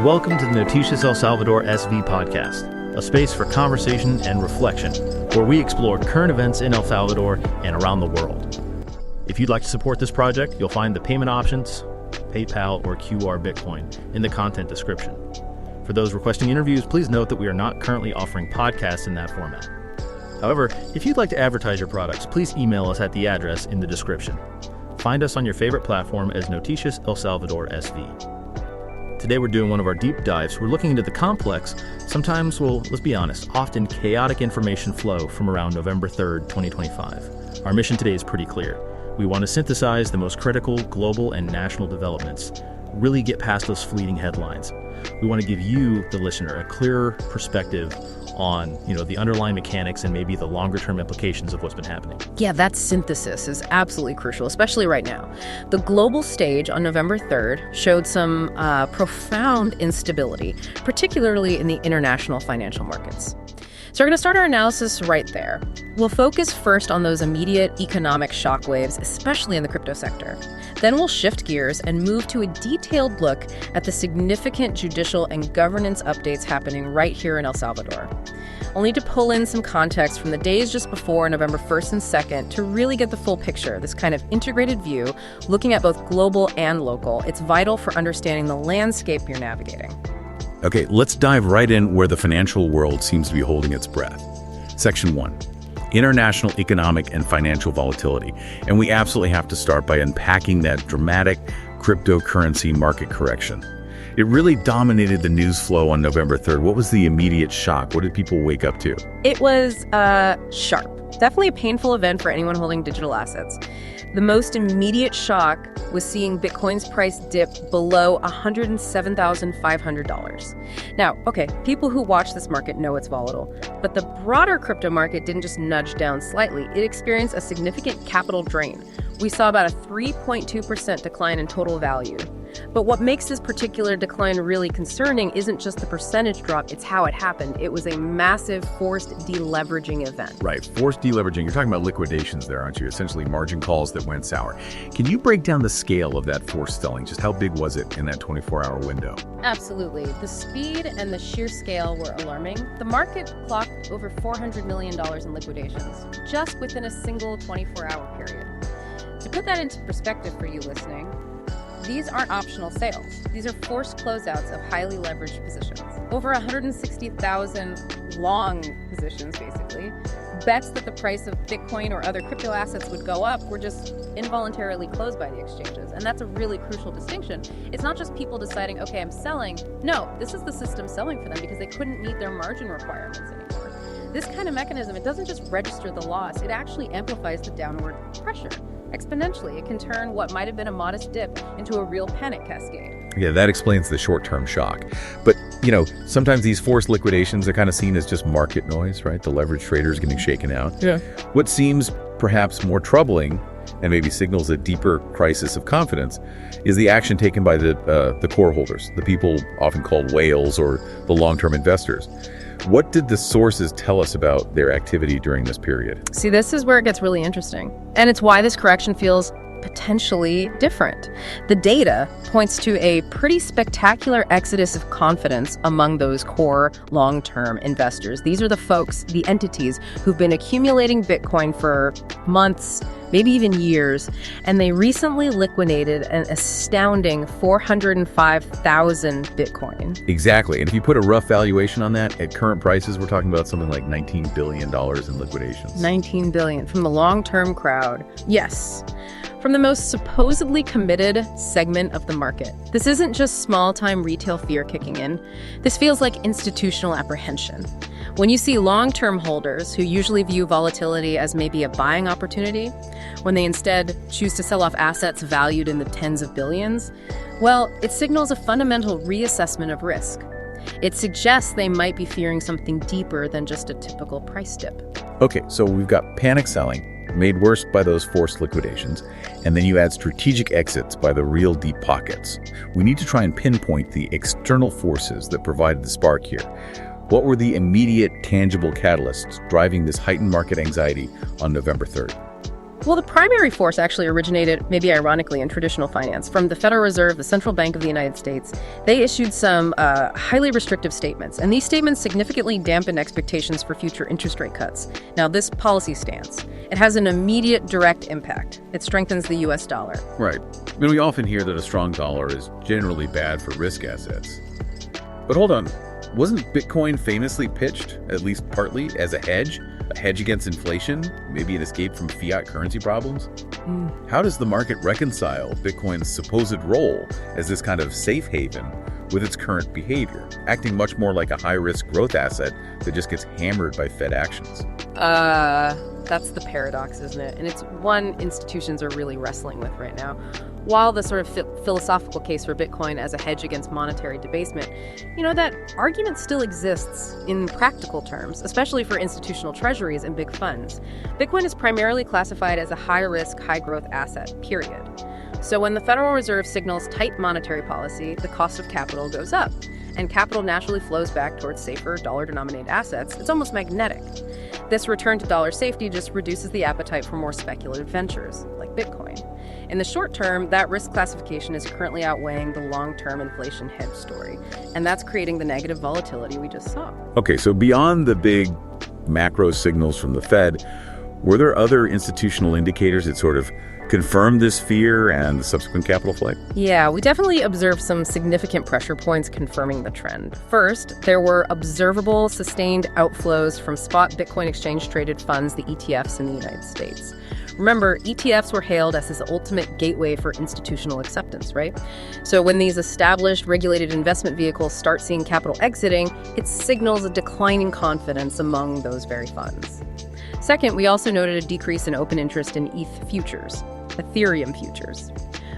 Welcome to the Noticias El Salvador SV podcast, a space for conversation and reflection, where we explore current events in El Salvador and around the world. If you'd like to support this project, you'll find the payment options, PayPal or QR Bitcoin, in the content description. For those requesting interviews, please note that we are not currently offering podcasts in that format. However, if you'd like to advertise your products, please email us at the address in the description. Find us on your favorite platform as Noticias El Salvador SV. Today we're doing one of our deep dives. We're looking into the complex, sometimes, well, let's be honest, often chaotic information flow from around November 3rd, 2025. Our mission today is pretty clear. We want to synthesize the most critical global and national developments, really get past those fleeting headlines. We want to give you, the listener, a clearer perspective on, the underlying mechanics and maybe the longer-term implications of what's been happening. Yeah, that synthesis is absolutely crucial, especially right now. The global stage on November 3rd showed some profound instability, particularly in the international financial markets. So we're going to start our analysis right there. We'll focus first on those immediate economic shockwaves, especially in the crypto sector. Then we'll shift gears and move to a detailed look at the significant judicial and governance updates happening right here in El Salvador. I'll need to pull in some context from the days just before November 1st and 2nd to really get the full picture, this kind of integrated view, looking at both global and local. It's vital for understanding the landscape you're navigating. Okay, let's dive right in where the financial world seems to be holding its breath. Section 1, international economic and financial volatility. And we absolutely have to start by unpacking that dramatic cryptocurrency market correction. It really dominated the news flow on November 3rd. What was the immediate shock? What did people wake up to? It was sharp. Definitely a painful event for anyone holding digital assets. The most immediate shock was seeing Bitcoin's price dip below $107,500. Now, okay, people who watch this market know it's volatile, but the broader crypto market didn't just nudge down slightly. It experienced a significant capital drain. We saw about a 3.2% decline in total value. But what makes this particular decline really concerning isn't just the percentage drop, it's how it happened. It was a massive forced deleveraging event. Right, forced deleveraging. You're talking about liquidations there, aren't you? Essentially margin calls that went sour. Can you break down the scale of that forced selling? Just how big was it in that 24-hour window? Absolutely. The speed and the sheer scale were alarming. The market clocked over $400 million in liquidations, just within a single 24-hour period. To put that into perspective for you listening, these aren't optional sales. These are forced closeouts of highly leveraged positions. Over 160,000 long positions, basically. Bets that the price of Bitcoin or other crypto assets would go up were just involuntarily closed by the exchanges. And that's a really crucial distinction. It's not just people deciding, okay, I'm selling. No, this is the system selling for them because they couldn't meet their margin requirements anymore. This kind of mechanism, it doesn't just register the loss, it actually amplifies the downward pressure. Exponentially, it can turn what might have been a modest dip into a real panic cascade. Yeah, that explains the short-term shock. But, sometimes these forced liquidations are kind of seen as just market noise, right? The leverage traders getting shaken out. Yeah. What seems perhaps more troubling and maybe signals a deeper crisis of confidence is the action taken by the core holders, the people often called whales or the long-term investors. What did the sources tell us about their activity during this period? See, this is where it gets really interesting. And it's why this correction feels potentially different. The data points to a pretty spectacular exodus of confidence among those core long-term investors. These are the folks, the entities who've been accumulating Bitcoin for months, maybe even years, and they recently liquidated an astounding 405,000 Bitcoin. Exactly. And if you put a rough valuation on that, at current prices, we're talking about something like $19 billion in liquidations. $19 billion from the long-term crowd. Yes. From the most supposedly committed segment of the market. This isn't just small-time retail fear kicking in. This feels like institutional apprehension. When you see long-term holders who usually view volatility as maybe a buying opportunity, when they instead choose to sell off assets valued in the tens of billions, well, it signals a fundamental reassessment of risk. It suggests they might be fearing something deeper than just a typical price dip. Okay, so we've got panic selling, made worse by those forced liquidations, and then you add strategic exits by the real deep pockets. We need to try and pinpoint the external forces that provided the spark here. What were the immediate, tangible catalysts driving this heightened market anxiety on November 3rd? Well, the primary force actually originated, maybe ironically, in traditional finance. From the Federal Reserve, the Central Bank of the United States, they issued some highly restrictive statements. And these statements significantly dampened expectations for future interest rate cuts. Now, this policy stance, it has an immediate direct impact. It strengthens the U.S. dollar. Right. I mean, we often hear that a strong dollar is generally bad for risk assets. But hold on. Wasn't Bitcoin famously pitched, at least partly, as a hedge against inflation, maybe an escape from fiat currency problems? How does the market reconcile Bitcoin's supposed role as this kind of safe haven with its current behavior, acting much more like a high-risk growth asset that just gets hammered by Fed actions? That's the paradox, isn't it? And it's one institutions are really wrestling with right now. While the sort of philosophical case for Bitcoin as a hedge against monetary debasement, that argument still exists in practical terms, especially for institutional treasuries and big funds. Bitcoin is primarily classified as a high-risk, high-growth asset, period. So when the Federal Reserve signals tight monetary policy, the cost of capital goes up, and capital naturally flows back towards safer dollar-denominated assets. It's almost magnetic. This return to dollar safety just reduces the appetite for more speculative ventures, like Bitcoin. In the short term, that risk classification is currently outweighing the long-term inflation hedge story, and that's creating the negative volatility we just saw. Okay, so beyond the big macro signals from the Fed, were there other institutional indicators that sort of confirmed this fear and the subsequent capital flight? Yeah, we definitely observed some significant pressure points confirming the trend. First, there were observable, sustained outflows from spot Bitcoin exchange-traded funds, the ETFs in the United States. Remember, ETFs were hailed as this ultimate gateway for institutional acceptance, right? So when these established, regulated investment vehicles start seeing capital exiting, it signals a declining confidence among those very funds. Second, we also noted a decrease in open interest in Ethereum futures.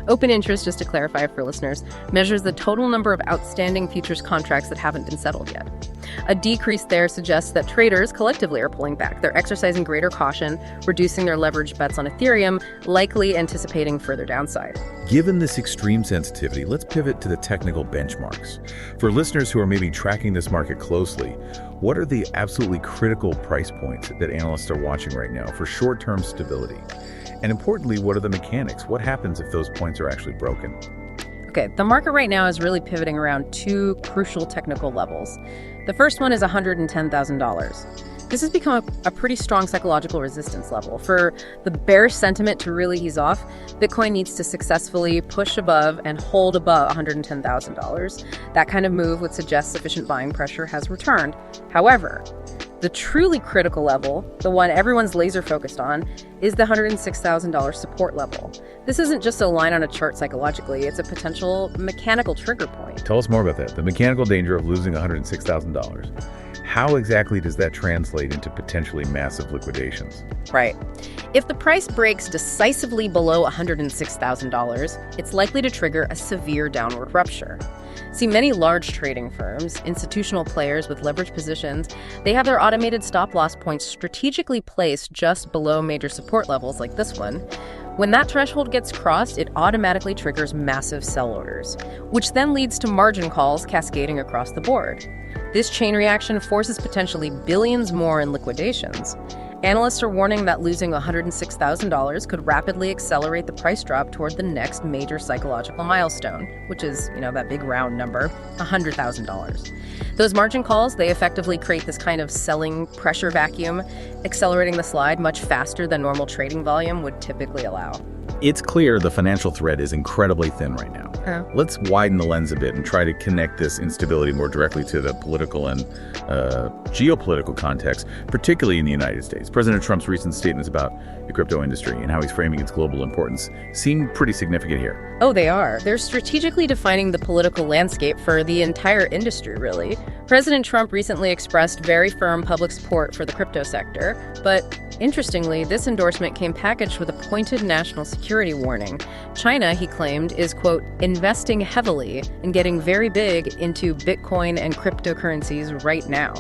Open interest, just to clarify for listeners, measures the total number of outstanding futures contracts that haven't been settled yet. A decrease there suggests that traders collectively are pulling back. They're exercising greater caution, reducing their leveraged bets on Ethereum, likely anticipating further downside. Given this extreme sensitivity, let's pivot to the technical benchmarks. For listeners who are maybe tracking this market closely, what are the absolutely critical price points that analysts are watching right now for short-term stability? And importantly, what are the mechanics? What happens if those points are actually broken? Okay, the market right now is really pivoting around two crucial technical levels. The first one is $110,000. This has become a pretty strong psychological resistance level. For the bearish sentiment to really ease off, Bitcoin needs to successfully push above and hold above $110,000. That kind of move would suggest sufficient buying pressure has returned. However, the truly critical level, the one everyone's laser focused on, is the $106,000 support level. This isn't just a line on a chart psychologically, it's a potential mechanical trigger point. Tell us more about that, the mechanical danger of losing $106,000. How exactly does that translate into potentially massive liquidations? Right. If the price breaks decisively below $106,000, it's likely to trigger a severe downward rupture. See, many large trading firms, institutional players with leveraged positions, they have their automated stop-loss points strategically placed just below major support levels like this one. When that threshold gets crossed, it automatically triggers massive sell orders, which then leads to margin calls cascading across the board. This chain reaction forces potentially billions more in liquidations. Analysts are warning that losing $106,000 could rapidly accelerate the price drop toward the next major psychological milestone, which is, that big round number, $100,000. Those margin calls, they effectively create this kind of selling pressure vacuum, accelerating the slide much faster than normal trading volume would typically allow. It's clear the financial thread is incredibly thin right now. Let's widen the lens a bit and try to connect this instability more directly to the political and geopolitical context, particularly in the United States. President Trump's recent statements about the crypto industry and how he's framing its global importance seem pretty significant here. Oh, they are. They're strategically defining the political landscape for the entire industry, really. President Trump recently expressed very firm public support for the crypto sector, but interestingly, this endorsement came packaged with a pointed national security warning. China, he claimed, is, quote, investing heavily and getting very big into Bitcoin and cryptocurrencies right now.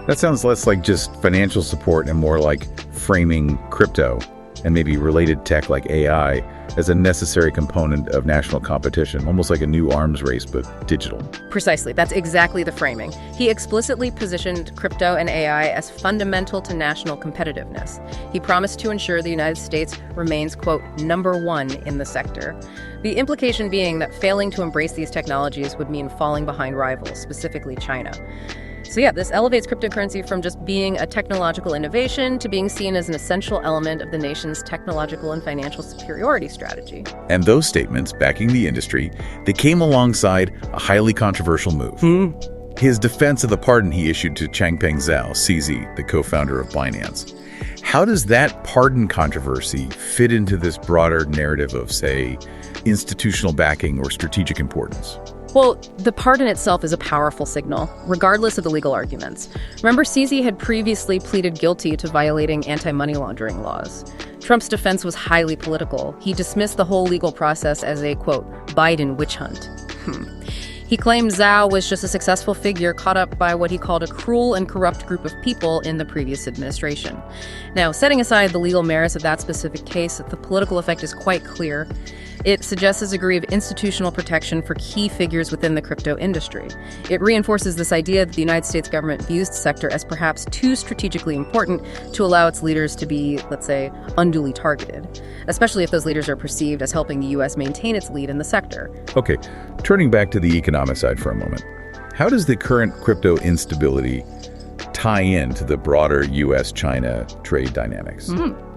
That sounds less like just financial support and more like framing crypto and maybe related tech like AI as a necessary component of national competition, almost like a new arms race, but digital. Precisely. That's exactly the framing. He explicitly positioned crypto and AI as fundamental to national competitiveness. He promised to ensure the United States remains, quote, #1 in the sector. The implication being that failing to embrace these technologies would mean falling behind rivals, specifically China. So yeah, this elevates cryptocurrency from just being a technological innovation to being seen as an essential element of the nation's technological and financial superiority strategy. And those statements backing the industry, they came alongside a highly controversial move. His defense of the pardon he issued to Changpeng Zhao, CZ, the co-founder of Binance. How does that pardon controversy fit into this broader narrative of, say, institutional backing or strategic importance? Well, the pardon itself is a powerful signal, regardless of the legal arguments. Remember, CZ had previously pleaded guilty to violating anti-money laundering laws. Trump's defense was highly political. He dismissed the whole legal process as a, quote, Biden witch hunt. He claimed Zhao was just a successful figure caught up by what he called a cruel and corrupt group of people in the previous administration. Now, setting aside the legal merits of that specific case, the political effect is quite clear. It suggests a degree of institutional protection for key figures within the crypto industry. It reinforces this idea that the United States government views the sector as perhaps too strategically important to allow its leaders to be, let's say, unduly targeted, especially if those leaders are perceived as helping the U.S. maintain its lead in the sector. Okay, turning back to the economic side for a moment. How does the current crypto instability tie into the broader U.S.-China trade dynamics?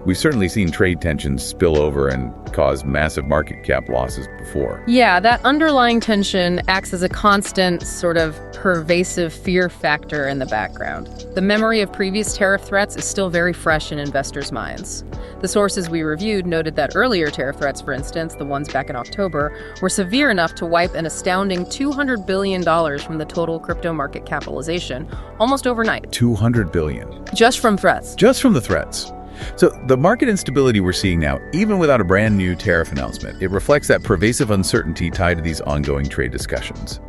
We've certainly seen trade tensions spill over and cause massive market cap losses before. Yeah, that underlying tension acts as a constant, sort of pervasive fear factor in the background. The memory of previous tariff threats is still very fresh in investors' minds. The sources we reviewed noted that earlier tariff threats, for instance, the ones back in October, were severe enough to wipe an astounding $200 billion from the total crypto market capitalization almost overnight. $200 billion. Just from threats. Just from the threats. So the market instability we're seeing now, even without a brand new tariff announcement, it reflects that pervasive uncertainty tied to these ongoing trade discussions.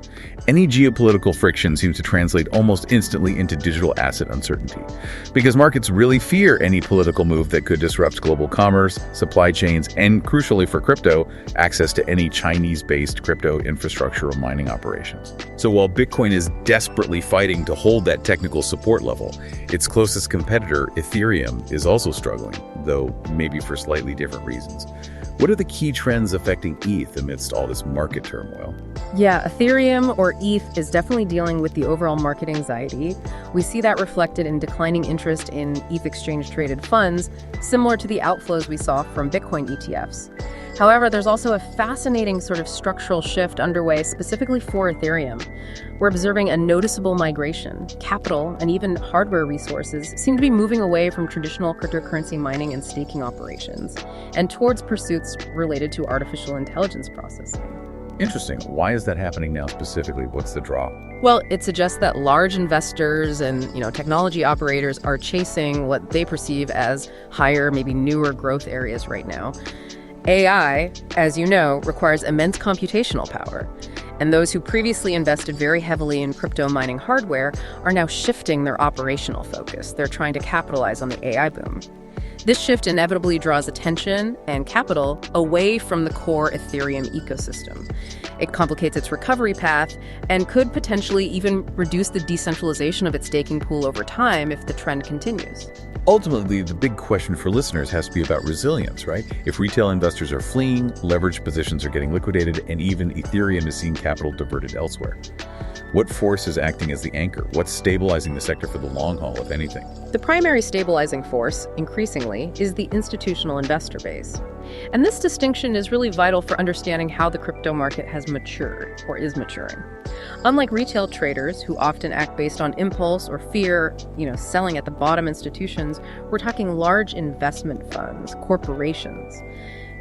Any geopolitical friction seems to translate almost instantly into digital asset uncertainty, because markets really fear any political move that could disrupt global commerce, supply chains, and crucially for crypto, access to any Chinese-based crypto infrastructure or mining operations. So while Bitcoin is desperately fighting to hold that technical support level, its closest competitor, Ethereum, is also struggling, though maybe for slightly different reasons. What are the key trends affecting ETH amidst all this market turmoil? Yeah, Ethereum or ETH is definitely dealing with the overall market anxiety. We see that reflected in declining interest in ETH exchange-traded funds, similar to the outflows we saw from Bitcoin ETFs. However, there's also a fascinating sort of structural shift underway specifically for Ethereum. We're observing a noticeable migration. Capital and even hardware resources seem to be moving away from traditional cryptocurrency mining and staking operations and towards pursuits related to artificial intelligence processing. Interesting. Why is that happening now specifically? What's the draw? Well, it suggests that large investors and, technology operators are chasing what they perceive as higher, maybe newer growth areas right now. AI, as you know, requires immense computational power. And those who previously invested very heavily in crypto mining hardware are now shifting their operational focus. They're trying to capitalize on the AI boom. This shift inevitably draws attention and capital away from the core Ethereum ecosystem. It complicates its recovery path and could potentially even reduce the decentralization of its staking pool over time if the trend continues. Ultimately, the big question for listeners has to be about resilience, right? If retail investors are fleeing, leveraged positions are getting liquidated, and even Ethereum is seeing capital diverted elsewhere. What force is acting as the anchor? What's stabilizing the sector for the long haul, if anything? The primary stabilizing force, increasingly, is the institutional investor base. And this distinction is really vital for understanding how the crypto market has matured or is maturing. Unlike retail traders who often act based on impulse or fear, selling at the bottom institutions, we're talking large investment funds, corporations.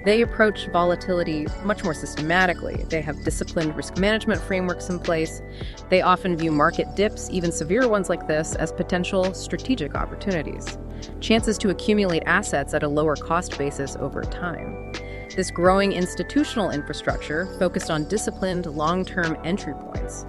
They approach volatility much more systematically. They have disciplined risk management frameworks in place. They often view market dips, even severe ones like this, as potential strategic opportunities, chances to accumulate assets at a lower cost basis over time. This growing institutional infrastructure focused on disciplined long-term entry points.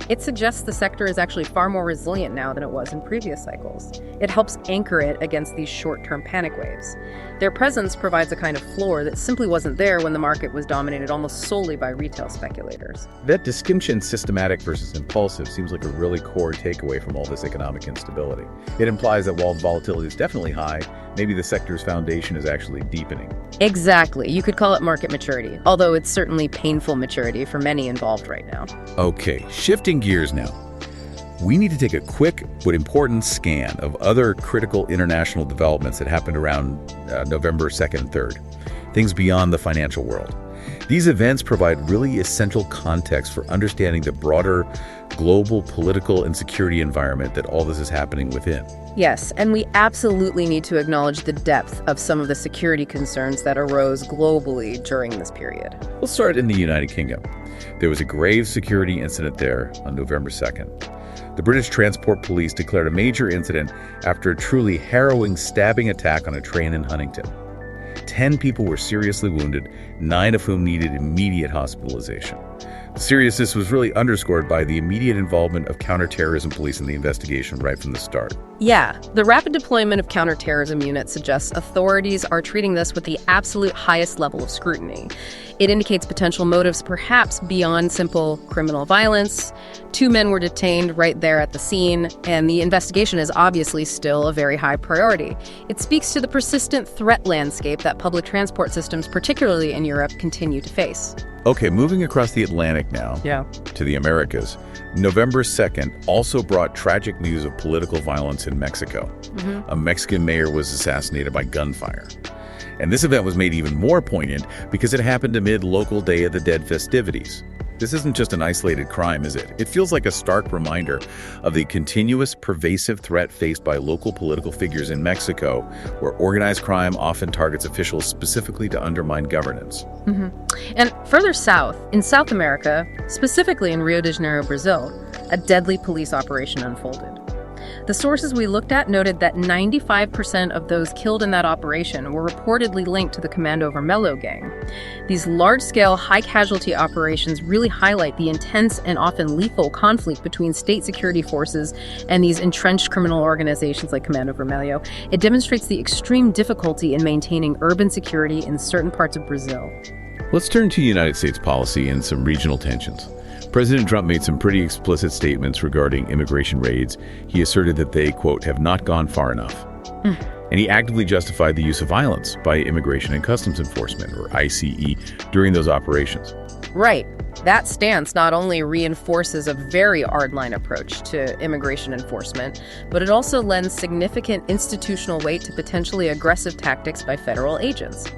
It suggests the sector is actually far more resilient now than it was in previous cycles. It helps anchor it against these short-term panic waves. Their presence provides a kind of floor that simply wasn't there when the market was dominated almost solely by retail speculators. That distinction, systematic versus impulsive, seems like a really core takeaway from all this economic instability. It implies that while volatility is definitely high, maybe the sector's foundation is actually deepening. Exactly. You could call it market maturity, although it's certainly painful maturity for many involved right now. Okay, shifting gears now. We need to take a quick but important scan of other critical international developments that happened around November 2nd and 3rd, things beyond the financial world. These events provide really essential context for understanding the broader global political and security environment that all this is happening within. Yes, and we absolutely need to acknowledge the depth of some of the security concerns that arose globally during this period. We'll start in the United Kingdom. There was a grave security incident there on November 2nd. The British Transport Police declared a major incident after a truly harrowing stabbing attack on a train in Huntington. 10 people were seriously wounded, 9 of whom needed immediate hospitalization. The seriousness was really underscored by the immediate involvement of counterterrorism police in the investigation right from the start. Yeah, the rapid deployment of counterterrorism units suggests authorities are treating this with the absolute highest level of scrutiny. It indicates potential motives perhaps beyond simple criminal violence. 2 men were detained right there at the scene, and the investigation is obviously still a very high priority. It speaks to the persistent threat landscape that public transport systems, particularly in Europe, continue to face. Okay, moving across the Atlantic now to the Americas. November 2nd also brought tragic news of political violence in Mexico. A Mexican mayor was assassinated by gunfire. And this event was made even more poignant because it happened amid local Day of the Dead festivities. This isn't just an isolated crime, is it? It feels like a stark reminder of the continuous, pervasive threat faced by local political figures in Mexico, where organized crime often targets officials specifically to undermine governance. And further south, in South America, specifically in Rio de Janeiro, Brazil, a deadly police operation unfolded. The sources we looked at noted that 95% of those killed in that operation were reportedly linked to the Comando Vermelho gang. These large-scale, high-casualty operations really highlight the intense and often lethal conflict between state security forces and these entrenched criminal organizations like Comando Vermelho. It demonstrates the extreme difficulty in maintaining urban security in certain parts of Brazil. Let's turn to United States policy and some regional tensions. President Trump made some pretty explicit statements regarding immigration raids. He asserted that they, quote, have not gone far enough. And he actively justified the use of violence by Immigration and Customs Enforcement, or ICE, during those operations. Right. That stance not only reinforces a very hardline approach to immigration enforcement, but it also lends significant institutional weight to potentially aggressive tactics by federal agents.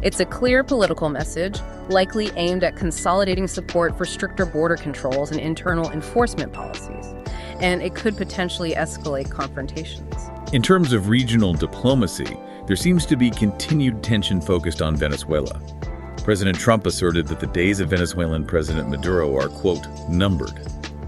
It's a clear political message, likely aimed at consolidating support for stricter border controls and internal enforcement policies. And it could potentially escalate confrontations. In terms of regional diplomacy, there seems to be continued tension focused on Venezuela. President Trump asserted that the days of Venezuelan President Maduro are, quote, numbered.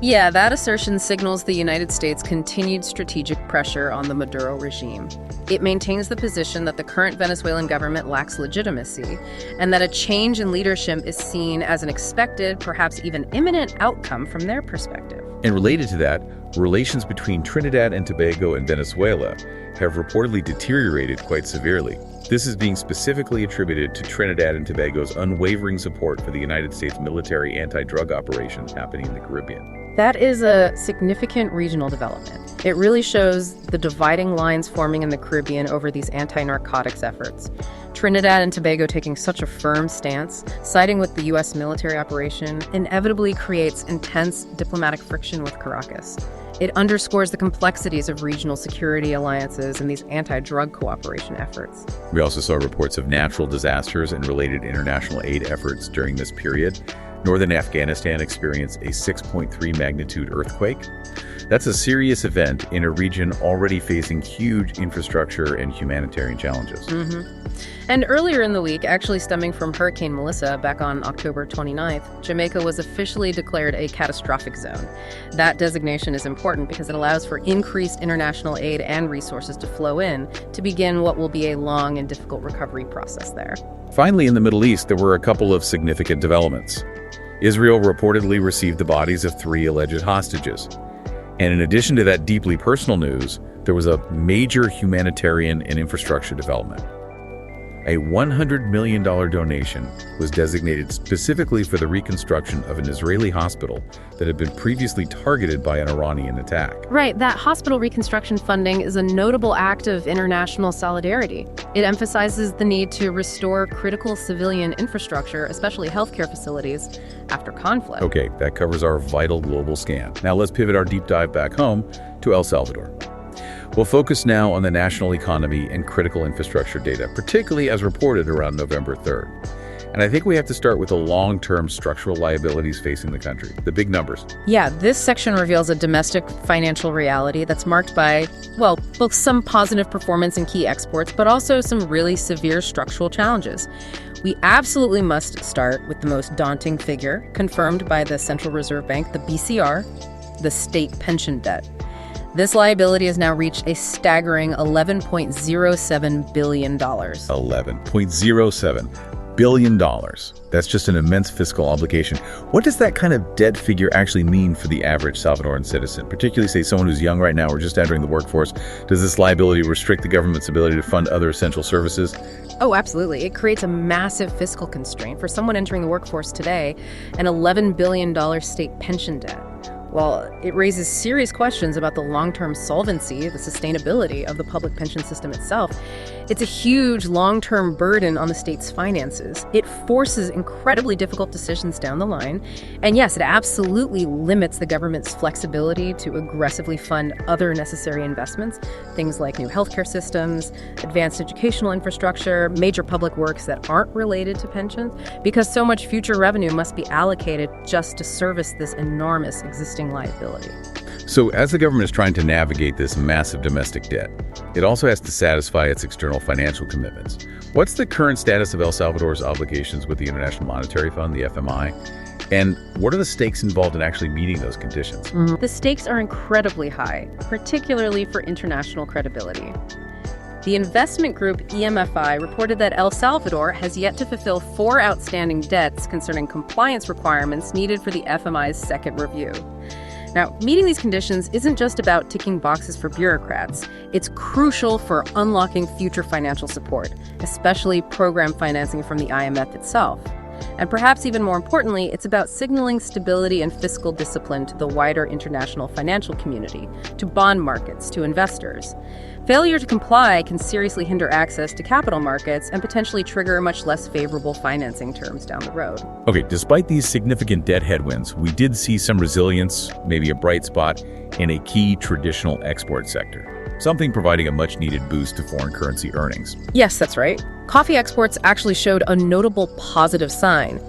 Yeah, that assertion signals the United States' continued strategic pressure on the Maduro regime. It maintains the position that the current Venezuelan government lacks legitimacy, and that a change in leadership is seen as an expected, perhaps even imminent outcome from their perspective. And related to that, relations between Trinidad and Tobago and Venezuela have reportedly deteriorated quite severely. This is being specifically attributed to Trinidad and Tobago's unwavering support for the United States military anti-drug operations happening in the Caribbean. That is a significant regional development. It really shows the dividing lines forming in the Caribbean over these anti-narcotics efforts. Trinidad and Tobago taking such a firm stance, siding with the U.S. military operation, inevitably creates intense diplomatic friction with Caracas. It underscores the complexities of regional security alliances and these anti-drug cooperation efforts. We also saw reports of natural disasters and related international aid efforts during this period. Northern Afghanistan experienced a 6.3 magnitude earthquake. That's a serious event in a region already facing huge infrastructure and humanitarian challenges. And earlier in the week, actually stemming from Hurricane Melissa back on October 29th, Jamaica was officially declared a catastrophic zone. That designation is important because it allows for increased international aid and resources to flow in to begin what will be a long and difficult recovery process there. Finally, in the Middle East, there were a couple of significant developments. Israel reportedly received the bodies of 3 alleged hostages. And in addition to that deeply personal news, there was a major humanitarian and infrastructure development. A $100 million donation was designated specifically for the reconstruction of an Israeli hospital that had been previously targeted by an Iranian attack. Right, that hospital reconstruction funding is a notable act of international solidarity. It emphasizes the need to restore critical civilian infrastructure, especially healthcare facilities, after conflict. Okay, that covers our vital global scan. Now let's pivot our deep dive back home to El Salvador. We'll focus now on the national economy and critical infrastructure data, particularly as reported around November 3rd. And I think we have to start with the long-term structural liabilities facing the country, the big numbers. Yeah, this section reveals a domestic financial reality that's marked by, well, both some positive performance in key exports, but also some really severe structural challenges. We absolutely must start with the most daunting figure, confirmed by the Central Reserve Bank, the BCR, the state pension debt. This liability has now reached a staggering $11.07 billion. $11.07 billion. That's just an immense fiscal obligation. What does that kind of debt figure actually mean for the average Salvadoran citizen, particularly, say, someone who's young right now or just entering the workforce? Does this liability restrict the government's ability to fund other essential services? Oh, absolutely. It creates a massive fiscal constraint for someone entering the workforce today, an $11 billion state pension debt. While it raises serious questions about the long-term solvency, the sustainability of the public pension system itself, it's a huge long-term burden on the state's finances. It forces incredibly difficult decisions down the line. And yes, it absolutely limits the government's flexibility to aggressively fund other necessary investments, things like new healthcare systems, advanced educational infrastructure, major public works that aren't related to pensions, because so much future revenue must be allocated just to service this enormous existing liability. So as the government is trying to navigate this massive domestic debt, it also has to satisfy its external financial commitments. What's the current status of El Salvador's obligations with the International Monetary Fund, the FMI? And what are the stakes involved in actually meeting those conditions? The stakes are incredibly high, particularly for international credibility. The investment group EMFI reported that El Salvador has yet to fulfill 4 outstanding debts concerning compliance requirements needed for the FMI's second review. Now, meeting these conditions isn't just about ticking boxes for bureaucrats. It's crucial for unlocking future financial support, especially program financing from the IMF itself. And perhaps even more importantly, it's about signaling stability and fiscal discipline to the wider international financial community, to bond markets, to investors. Failure to comply can seriously hinder access to capital markets and potentially trigger much less favorable financing terms down the road. Okay, despite these significant debt headwinds, we did see some resilience, maybe a bright spot, in a key traditional export sector, something providing a much-needed boost to foreign currency earnings. Yes, that's right. Coffee exports actually showed a notable positive sign.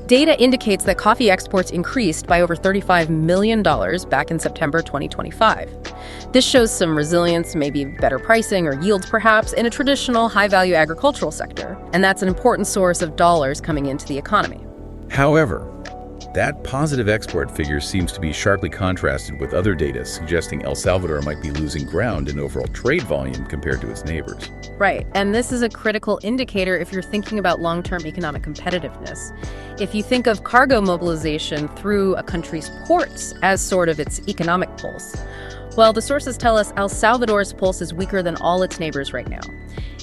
Data indicates that coffee exports increased by over $35 million back in September 2025. This shows some resilience, maybe better pricing or yields perhaps, in a traditional high-value agricultural sector. And that's an important source of dollars coming into the economy. However, that positive export figure seems to be sharply contrasted with other data suggesting El Salvador might be losing ground in overall trade volume compared to its neighbors. Right, and this is a critical indicator if you're thinking about long-term economic competitiveness. If you think of cargo mobilization through a country's ports as sort of its economic pulse, well, the sources tell us El Salvador's pulse is weaker than all its neighbors right now.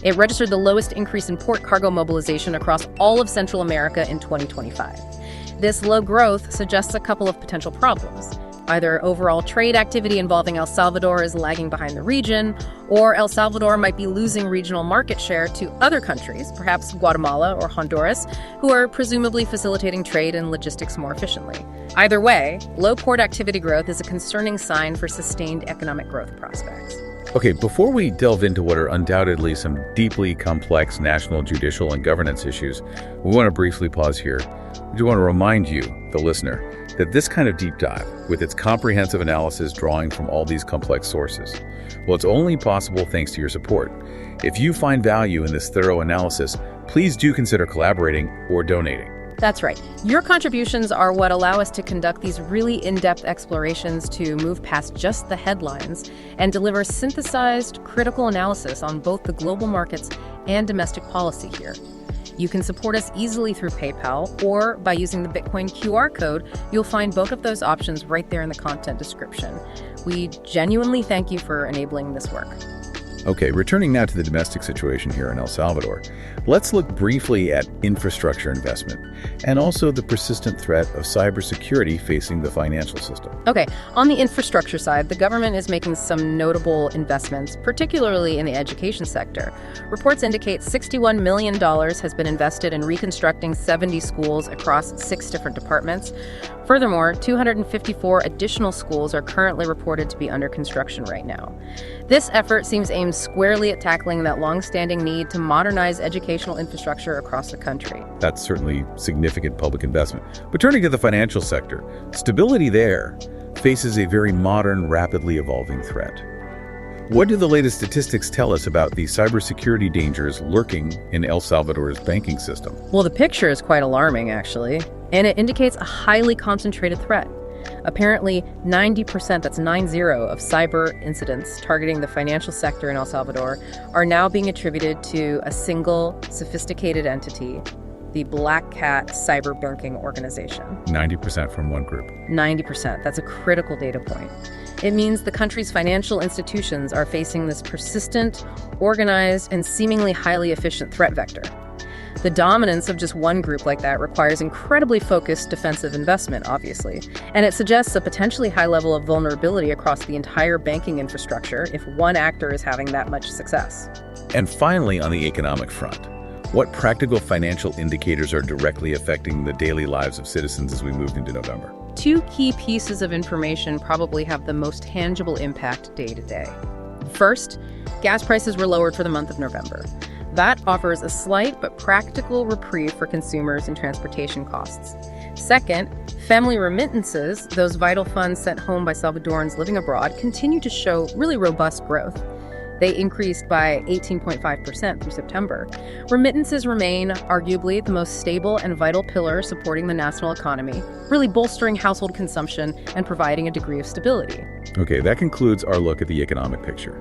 It registered the lowest increase in port cargo mobilization across all of Central America in 2025. This low growth suggests a couple of potential problems. Either overall trade activity involving El Salvador is lagging behind the region, or El Salvador might be losing regional market share to other countries, perhaps Guatemala or Honduras, who are presumably facilitating trade and logistics more efficiently. Either way, low port activity growth is a concerning sign for sustained economic growth prospects. Okay, before we delve into what are undoubtedly some deeply complex national, judicial, and governance issues, we want to briefly pause here. We do want to remind you, the listener, that this kind of deep dive, with its comprehensive analysis drawing from all these complex sources, well, it's only possible thanks to your support. If you find value in this thorough analysis, please do consider collaborating or donating. That's right. Your contributions are what allow us to conduct these really in-depth explorations, to move past just the headlines and deliver synthesized, critical analysis on both the global markets and domestic policy here. You can support us easily through PayPal or by using the Bitcoin QR code. You'll find both of those options right there in the content description. We genuinely thank you for enabling this work. Okay, returning now to the domestic situation here in El Salvador, let's look briefly at infrastructure investment and also the persistent threat of cybersecurity facing the financial system. Okay, on the infrastructure side, the government is making some notable investments, particularly in the education sector. Reports indicate $61 million has been invested in reconstructing 70 schools across 6 different departments. Furthermore, 254 additional schools are currently reported to be under construction right now. This effort seems aimed squarely at tackling that long-standing need to modernize educational infrastructure across the country. That's certainly significant public investment. But turning to the financial sector, stability there faces a very modern, rapidly evolving threat. What do the latest statistics tell us about the cybersecurity dangers lurking in El Salvador's banking system? Well, the picture is quite alarming, actually, and it indicates a highly concentrated threat. Apparently, 90%, that's 90, of cyber incidents targeting the financial sector in El Salvador are now being attributed to a single, sophisticated entity, the Black Cat Cyber Banking Organization. 90% from one group. 90%, that's a critical data point. It means the country's financial institutions are facing this persistent, organized, and seemingly highly efficient threat vector. The dominance of just one group like that requires incredibly focused defensive investment, obviously, and it suggests a potentially high level of vulnerability across the entire banking infrastructure if one actor is having that much success. And finally, on the economic front, what practical financial indicators are directly affecting the daily lives of citizens as we move into November? 2 key pieces of information probably have the most tangible impact day to day. First, gas prices were lowered for the month of November. That offers a slight but practical reprieve for consumers and transportation costs. Second, family remittances, those vital funds sent home by Salvadorans living abroad, continue to show really robust growth. They increased by 18.5% through September. Remittances remain arguably the most stable and vital pillar supporting the national economy, really bolstering household consumption and providing a degree of stability. Okay, that concludes our look at the economic picture.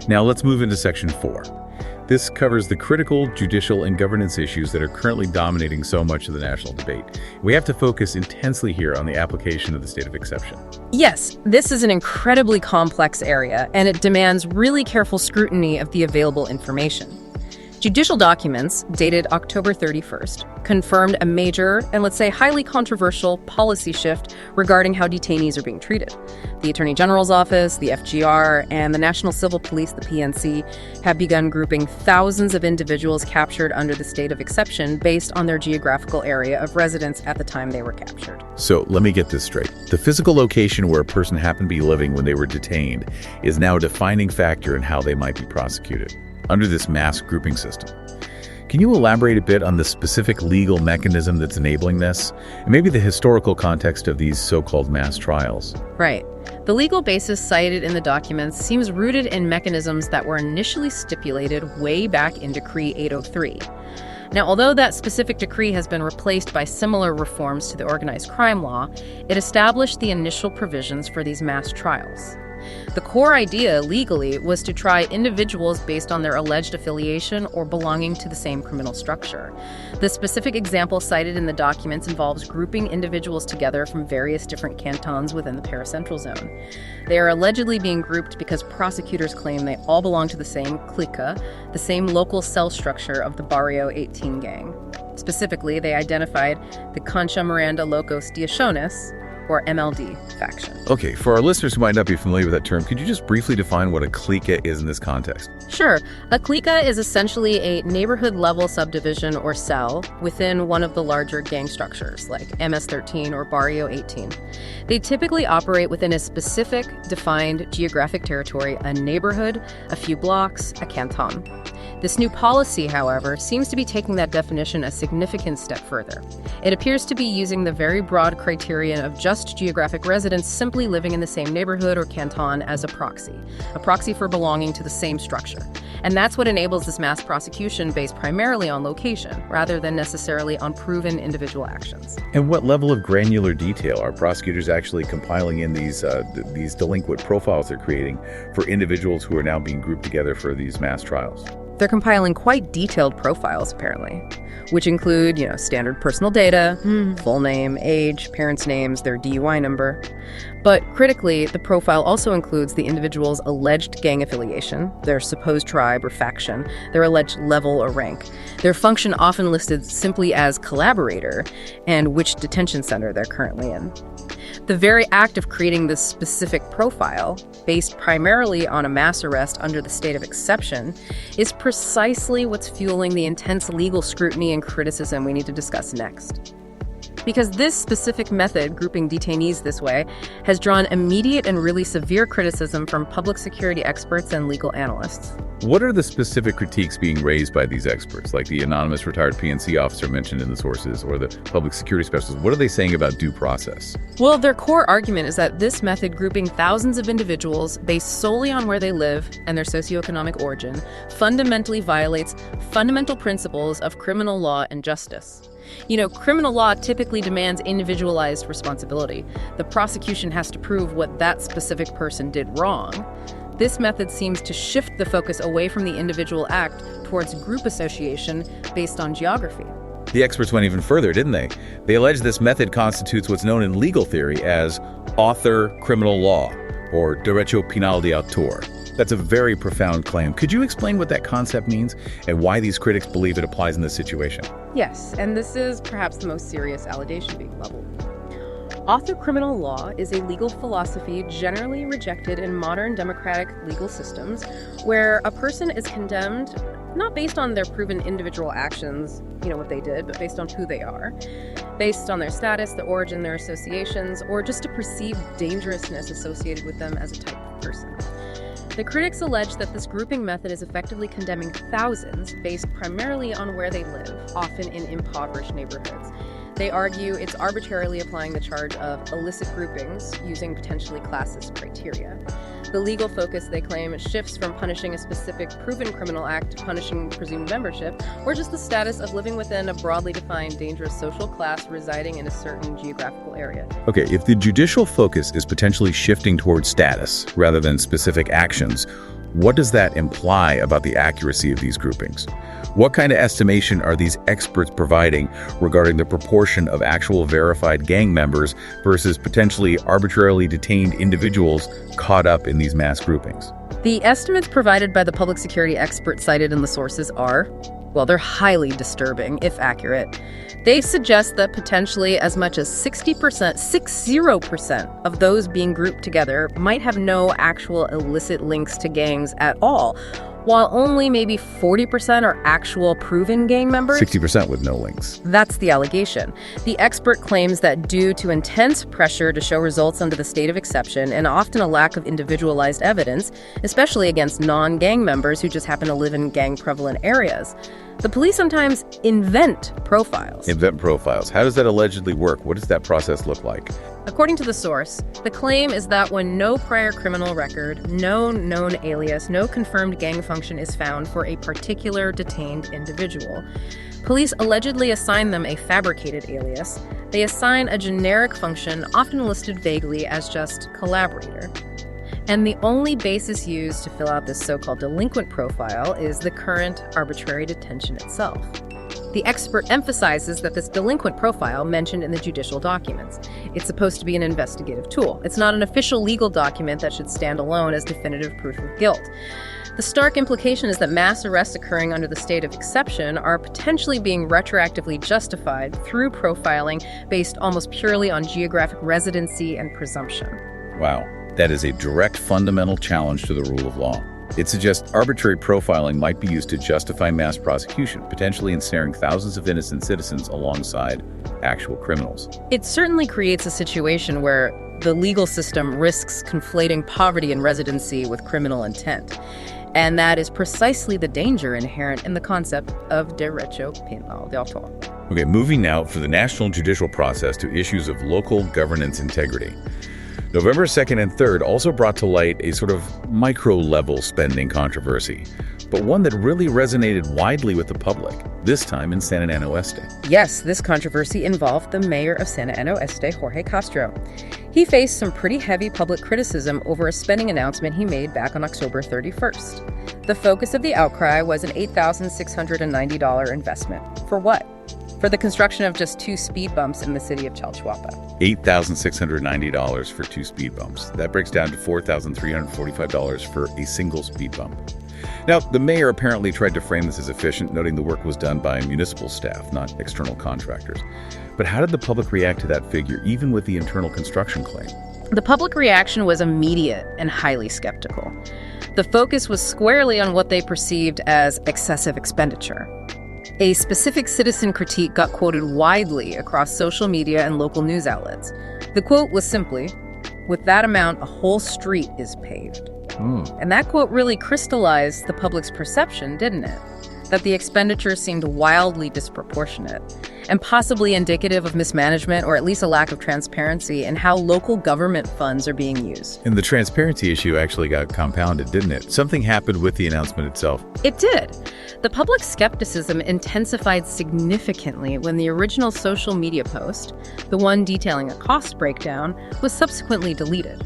Now let's move into Section 4. This covers the critical judicial and governance issues that are currently dominating so much of the national debate. We have to focus intensely here on the application of the state of exception. Yes, this is an incredibly complex area, and it demands really careful scrutiny of the available information. Judicial documents, dated October 31st, confirmed a major and, let's say, highly controversial policy shift regarding how detainees are being treated. The Attorney General's Office, the FGR, and the National Civil Police, the PNC, have begun grouping thousands of individuals captured under the state of exception based on their geographical area of residence at the time they were captured. So let me get this straight. The physical location where a person happened to be living when they were detained is now a defining factor in how they might be prosecuted under this mass grouping system. Can you elaborate a bit on the specific legal mechanism that's enabling this, and maybe the historical context of these so-called mass trials? Right. The legal basis cited in the documents seems rooted in mechanisms that were initially stipulated way back in Decree 803. Now, although that specific decree has been replaced by similar reforms to the organized crime law, it established the initial provisions for these mass trials. The core idea legally was to try individuals based on their alleged affiliation or belonging to the same criminal structure. The specific example cited in the documents involves grouping individuals together from various different cantons within the paracentral zone. They are allegedly being grouped because prosecutors claim they all belong to the same clica, the same local cell structure of the Barrio 18 gang. Specifically, they identified the Concha Miranda Locos Diaciones, or MLD, faction. Okay, for our listeners who might not be familiar with that term, could you just briefly define what a clica is in this context? Sure. A clica is essentially a neighborhood-level subdivision or cell within one of the larger gang structures, like MS-13 or Barrio 18. They typically operate within a specific, defined geographic territory, a neighborhood, a few blocks, a canton. This new policy, however, seems to be taking that definition a significant step further. It appears to be using the very broad criterion of just geographic residents simply living in the same neighborhood or canton as a proxy for belonging to the same structure. And that's what enables this mass prosecution based primarily on location, rather than necessarily on proven individual actions. And what level of granular detail are prosecutors actually compiling in these delinquent profiles they're creating for individuals who are now being grouped together for these mass trials? They're compiling quite detailed profiles, apparently, which include, standard personal data, full name, age, parents' names, their DUI number. But critically, the profile also includes the individual's alleged gang affiliation, their supposed tribe or faction, their alleged level or rank, their function often listed simply as collaborator, and which detention center they're currently in. The very act of creating this specific profile, based primarily on a mass arrest under the state of exception, is precisely what's fueling the intense legal scrutiny and criticism we need to discuss next. Because this specific method, grouping detainees this way, has drawn immediate and really severe criticism from public security experts and legal analysts. What are the specific critiques being raised by these experts, like the anonymous retired PNC officer mentioned in the sources or the public security specialist? What are they saying about due process? Well, their core argument is that this method, grouping thousands of individuals based solely on where they live and their socioeconomic origin, fundamentally violates fundamental principles of criminal law and justice. Criminal law typically demands individualized responsibility. The prosecution has to prove what that specific person did wrong. This method seems to shift the focus away from the individual act towards group association based on geography. The experts went even further, didn't they? They allege this method constitutes what's known in legal theory as author criminal law, or derecho penal de autor. That's a very profound claim. Could you explain what that concept means and why these critics believe it applies in this situation? Yes, and this is perhaps the most serious allegation being leveled. Author criminal law is a legal philosophy generally rejected in modern democratic legal systems where a person is condemned not based on their proven individual actions, what they did, but based on who they are, based on their status, their origin, their associations, or just a perceived dangerousness associated with them as a type of person. The critics allege that this grouping method is effectively condemning thousands based primarily on where they live, often in impoverished neighborhoods. They argue it's arbitrarily applying the charge of illicit groupings using potentially classist criteria. The legal focus, they claim, shifts from punishing a specific proven criminal act to punishing presumed membership, or just the status of living within a broadly defined dangerous social class residing in a certain geographical area. Okay, if the judicial focus is potentially shifting towards status rather than specific actions, what does that imply about the accuracy of these groupings? What kind of estimation are these experts providing regarding the proportion of actual verified gang members versus potentially arbitrarily detained individuals caught up in these mass groupings? The estimates provided by the public security experts cited in the sources are, they're highly disturbing, if accurate. They suggest that potentially as much as 60% of those being grouped together might have no actual illicit links to gangs at all, while only maybe 40% are actual proven gang members. 60% with no links. That's the allegation. The expert claims that due to intense pressure to show results under the state of exception and often a lack of individualized evidence, especially against non-gang members who just happen to live in gang-prevalent areas, the police sometimes invent profiles. How does that allegedly work? What does that process look like? According to the source, the claim is that when no prior criminal record, no known alias, no confirmed gang function is found for a particular detained individual, police allegedly assign them a fabricated alias. They assign a generic function, often listed vaguely as just collaborator. And the only basis used to fill out this so-called delinquent profile is the current arbitrary detention itself. The expert emphasizes that this delinquent profile mentioned in the judicial documents. It's supposed to be an investigative tool. It's not an official legal document that should stand alone as definitive proof of guilt. The stark implication is that mass arrests occurring under the state of exception are potentially being retroactively justified through profiling based almost purely on geographic residency and presumption. Wow. That is a direct fundamental challenge to the rule of law. It suggests arbitrary profiling might be used to justify mass prosecution, potentially ensnaring thousands of innocent citizens alongside actual criminals. It certainly creates a situation where the legal system risks conflating poverty and residency with criminal intent. And that is precisely the danger inherent in the concept of derecho penal de autor. Okay, moving now for the national judicial process to issues of local governance integrity. November 2nd and 3rd also brought to light a sort of micro-level spending controversy. but one that really resonated widely with the public, this time in San Ana Oeste. Yes, this controversy involved the mayor of Santa Ana Oeste, Jorge Castro. He faced some pretty heavy public criticism over a spending announcement he made back on October 31st. The focus of the outcry was an $8,690 investment. For what? For the construction of just 2 speed bumps in the city of Chalchuapa. $8,690 for 2 speed bumps. That breaks down to $4,345 for a single speed bump. Now, the mayor apparently tried to frame this as efficient, noting the work was done by municipal staff, not external contractors. But how did the public react to that figure, even with the internal construction claim? The public reaction was immediate and highly skeptical. The focus was squarely on what they perceived as excessive expenditure. A specific citizen critique got quoted widely across social media and local news outlets. The quote was simply, "With that amount, a whole street is paved." And that quote really crystallized the public's perception, didn't it? That the expenditure seemed wildly disproportionate and possibly indicative of mismanagement or at least a lack of transparency in how local government funds are being used. And the transparency issue actually got compounded, didn't it? Something happened with the announcement itself. It did. The public skepticism intensified significantly when the original social media post, the one detailing a cost breakdown, was subsequently deleted.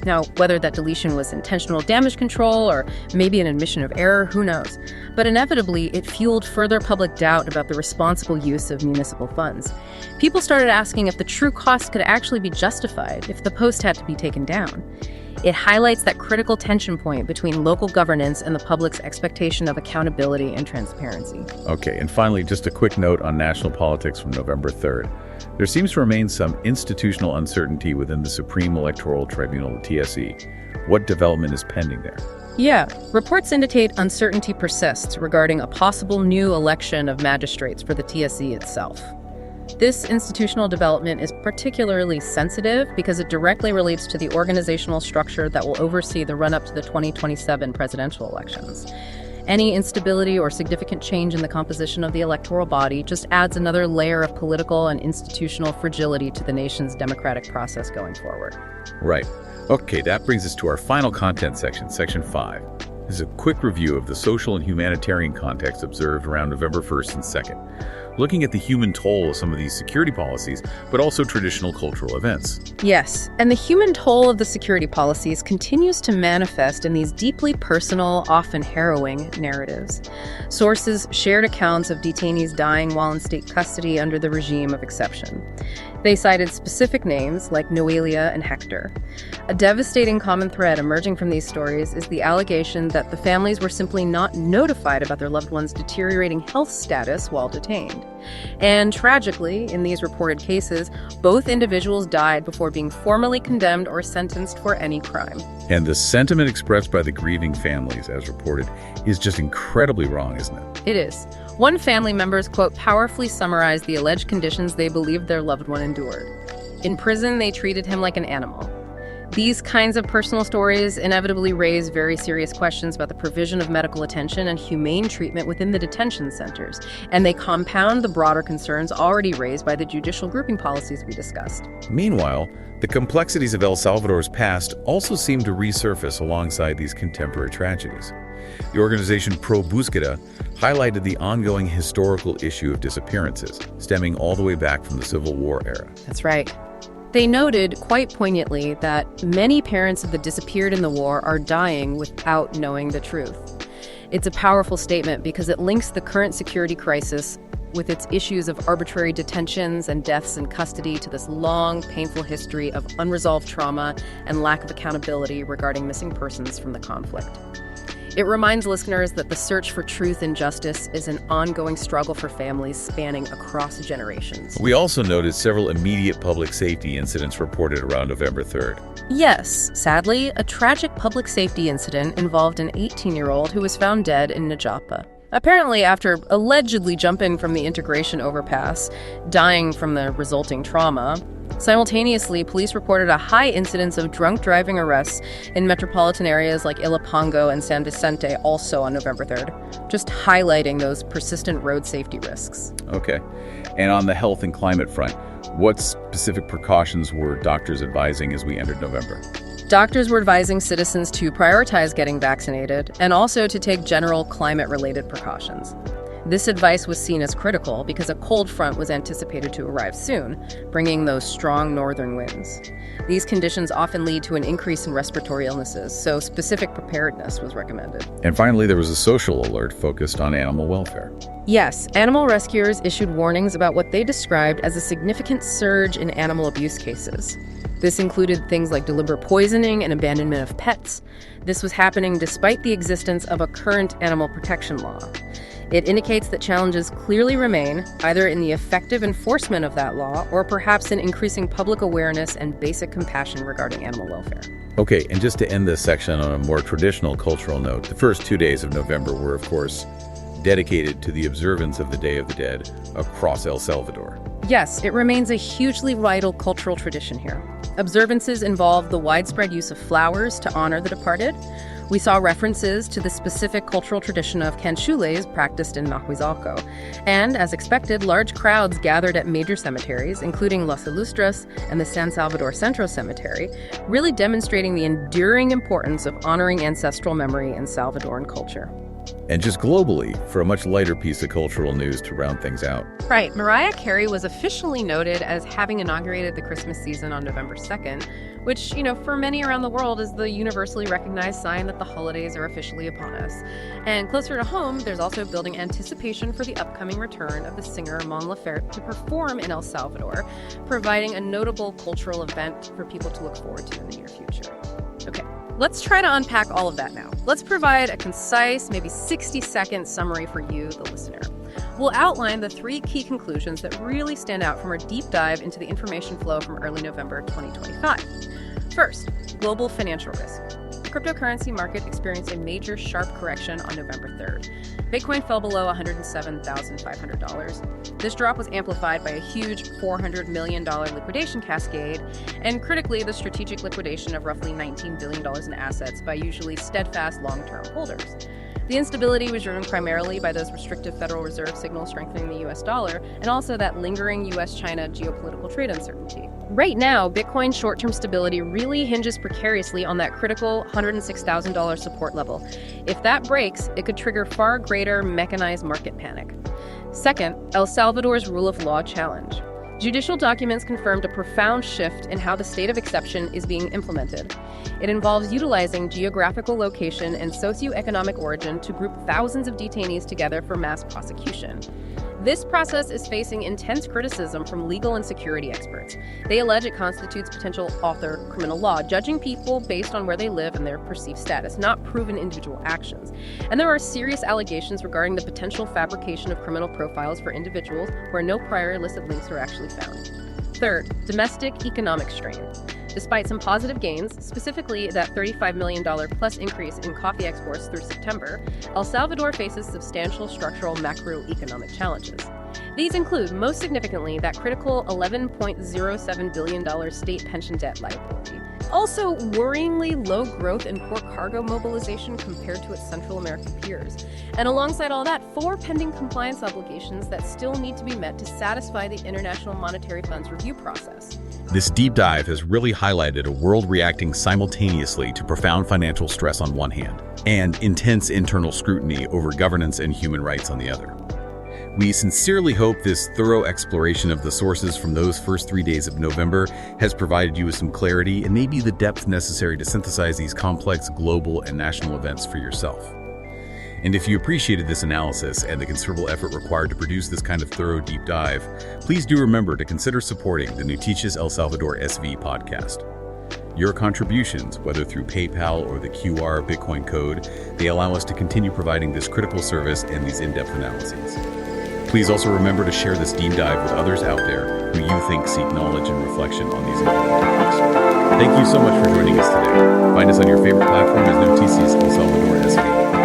Now, whether that deletion was intentional damage control or maybe an admission of error, who knows? But inevitably, it fueled further public doubt about the responsible use of municipal funds. People started asking if the true cost could actually be justified if the post had to be taken down. It highlights that critical tension point between local governance and the public's expectation of accountability and transparency. Okay, and finally, just a quick note on national politics from November 3rd. There seems to remain some institutional uncertainty within the Supreme Electoral Tribunal, the TSE. What development is pending there? Yeah, reports indicate uncertainty persists regarding a possible new election of magistrates for the TSE itself. This institutional development is particularly sensitive because it directly relates to the organizational structure that will oversee the run-up to the 2027 presidential elections. Any instability or significant change in the composition of the electoral body just adds another layer of political and institutional fragility to the nation's democratic process going forward. Right. Okay, that brings us to our final content section, Section 5. This is a quick review of the social and humanitarian context observed around November 1st and 2nd, looking at the human toll of some of these security policies, but also traditional cultural events. Yes, and the human toll of the security policies continues to manifest in these deeply personal, often harrowing narratives. Sources shared accounts of detainees dying while in state custody under the regime of exception. They cited specific names like Noelia and Hector. A devastating common thread emerging from these stories is the allegation that the families were simply not notified about their loved one's deteriorating health status while detained. And tragically, in these reported cases, both individuals died before being formally condemned or sentenced for any crime. And the sentiment expressed by the grieving families, as reported, is just incredibly wrong, isn't it? It is. One family member's quote powerfully summarized the alleged conditions they believed their loved one endured. In prison, they treated him like an animal. These kinds of personal stories inevitably raise very serious questions about the provision of medical attention and humane treatment within the detention centers, and they compound the broader concerns already raised by the judicial grouping policies we discussed. Meanwhile, the complexities of El Salvador's past also seem to resurface alongside these contemporary tragedies. The organization Pro Búsqueda highlighted the ongoing historical issue of disappearances, stemming all the way back from the Civil War era. That's right. They noted quite poignantly that many parents of the disappeared in the war are dying without knowing the truth. It's a powerful statement because it links the current security crisis with its issues of arbitrary detentions and deaths in custody to this long, painful history of unresolved trauma and lack of accountability regarding missing persons from the conflict. It reminds listeners that the search for truth and justice is an ongoing struggle for families spanning across generations. We also noted several immediate public safety incidents reported around November 3rd. Yes, sadly, a tragic public safety incident involved an 18-year-old who was found dead in Najapa. Apparently, after allegedly jumping from the integration overpass, dying from the resulting trauma, simultaneously, police reported a high incidence of drunk driving arrests in metropolitan areas like Ilopango and San Vicente also on November 3rd, just highlighting those persistent road safety risks. Okay. And on the health and climate front, what specific precautions were doctors advising as we entered November? Doctors were advising citizens to prioritize getting vaccinated and also to take general climate-related precautions. This advice was seen as critical because a cold front was anticipated to arrive soon, bringing those strong northern winds. These conditions often lead to an increase in respiratory illnesses, so specific preparedness was recommended. And finally, there was a social alert focused on animal welfare. Yes, animal rescuers issued warnings about what they described as a significant surge in animal abuse cases. This included things like deliberate poisoning and abandonment of pets. This was happening despite the existence of a current animal protection law. It indicates that challenges clearly remain, either in the effective enforcement of that law or perhaps in increasing public awareness and basic compassion regarding animal welfare. Okay, and just to end this section on a more traditional cultural note, the first 2 days of November were, of course, dedicated to the observance of the Day of the Dead across El Salvador. Yes, it remains a hugely vital cultural tradition here. Observances involve the widespread use of flowers to honor the departed. We saw references to the specific cultural tradition of canchules practiced in Nahuizalco. And, as expected, large crowds gathered at major cemeteries, including Los Ilustras and the San Salvador Centro Cemetery, really demonstrating the enduring importance of honoring ancestral memory in Salvadoran culture. And just globally, for a much lighter piece of cultural news to round things out. Right. Mariah Carey was officially noted as having inaugurated the Christmas season on November 2nd, which, for many around the world is the universally recognized sign that the holidays are officially upon us. And closer to home, there's also building anticipation for the upcoming return of the singer Mon Laferte to perform in El Salvador, providing a notable cultural event for people to look forward to in the near future. Okay. Let's try to unpack all of that now. Let's provide a concise, maybe 60-second summary for you, the listener. We'll outline the 3 key conclusions that really stand out from our deep dive into the information flow from early November 2025. First, global financial risk. The cryptocurrency market experienced a major sharp correction on November 3rd. Bitcoin fell below $107,500. This drop was amplified by a huge $400 million liquidation cascade, and critically, the strategic liquidation of roughly $19 billion in assets by usually steadfast long-term holders. The instability was driven primarily by those restrictive Federal Reserve signals strengthening the U.S. dollar, and also that lingering U.S.-China geopolitical trade uncertainty. Right now, Bitcoin's short-term stability really hinges precariously on that critical $106,000 support level. If that breaks, it could trigger far greater mechanized market panic. Second, El Salvador's rule of law challenge. Judicial documents confirmed a profound shift in how the state of exception is being implemented. It involves utilizing geographical location and socioeconomic origin to group thousands of detainees together for mass prosecution. This process is facing intense criticism from legal and security experts. They allege it constitutes potential author criminal law, judging people based on where they live and their perceived status, not proven individual actions. And there are serious allegations regarding the potential fabrication of criminal profiles for individuals where no prior illicit links are actually found. Third, domestic economic strain. Despite some positive gains, specifically that $35 million plus increase in coffee exports through September, El Salvador faces substantial structural macroeconomic challenges. These include, most significantly, that critical $11.07 billion state pension debt liability. Also, worryingly low growth in port cargo mobilization compared to its Central American peers. And alongside all that, 4 pending compliance obligations that still need to be met to satisfy the International Monetary Fund's review process. This deep dive has really highlighted a world reacting simultaneously to profound financial stress on one hand, and intense internal scrutiny over governance and human rights on the other. We sincerely hope this thorough exploration of the sources from those first 3 days of November has provided you with some clarity and maybe the depth necessary to synthesize these complex global and national events for yourself. And if you appreciated this analysis and the considerable effort required to produce this kind of thorough deep dive, please do remember to consider supporting the Noticias El Salvador SV podcast. Your contributions, whether through PayPal or the QR Bitcoin code, they allow us to continue providing this critical service and these in-depth analyses. Please also remember to share this deep dive with others out there who you think seek knowledge and reflection on these important topics. Thank you so much for joining us today. Find us on your favorite platform as Noticias El Salvador SV.